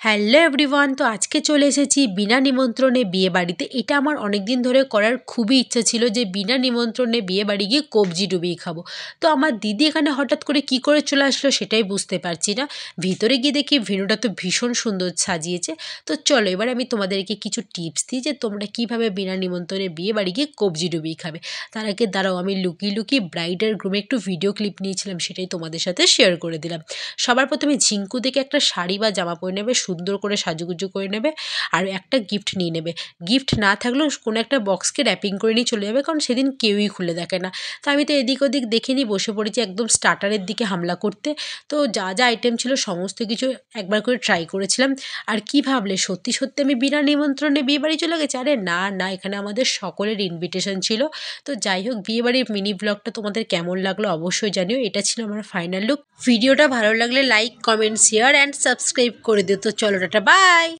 Hello everyone, তো আজকে চলে এসেছি বিনা নিমন্ত্রণে বিয়ে বাড়িতে। এটা আমার অনেক দিন ধরে করার খুবই ইচ্ছা ছিল যে বিনা নিমন্ত্রণে বিয়ে বাড়ি গিয়ে কবজি ডুবিয়ে খাবো। তো আমার দিদি এখানে হঠাৎ করে কি করে চলে আসলো সেটাই বুঝতে পারছি না। ভিতরে গিয়ে দেখি ভেন্যুটা তো ভীষণ সুন্দর সাজিয়েছে। তো চলো এবার আমি তোমাদেরকে কিছু টিপস দিই যে তোমরা কিভাবে বিনা নিমন্ত্রণে বিয়ে বাড়ি গিয়ে কবজি ডুবিয়ে খাবে। তার আগে দাঁড়াও, আমি লুকিয়ে লুকিয়ে ব্রাইড আর গ্রুমে একটু ভিডিও ক্লিপ নিয়েছিলাম, সেটাই তোমাদের সাথে শেয়ার করে দিলাম। সবার প্রথমে ঝিঙ্কু দেখে একটা শাড়ি বা জামা পরে নেবে, সুন্দর করে সাজুগুজু করে নেবে আর একটা গিফট নিয়ে নেবে। গিফট না থাকলেও কোনো একটা বক্সকে র্যাপিং করে নিয়ে চলে যাবে, কারণ সেদিন কেউই খুলে দেখে না। তো আমি তো এদিক ওদিক দেখে নিয়ে বসে পড়েছি একদম স্টার্টারের দিকে হামলা করতে। তো যা যা আইটেম ছিল সমস্ত কিছু একবার করে ট্রাই করেছিলাম। আর কি ভাবলে সত্যি সত্যি আমি বিনা নিমন্ত্রণে বিয়ে বাড়ি চলে গেছি? আরে না না, এখানে আমাদের সকলের ইনভিটেশন ছিল। তো যাই হোক, বিয়ে বাড়ির মিনি ব্লগটা তোমাদের কেমন লাগলো অবশ্যই জানিও। এটা ছিল আমার ফাইনাল লুক। ভিডিওটা ভালো লাগলে like, comment, share and subscribe করে দিও। তো চলো টাটা, বাই।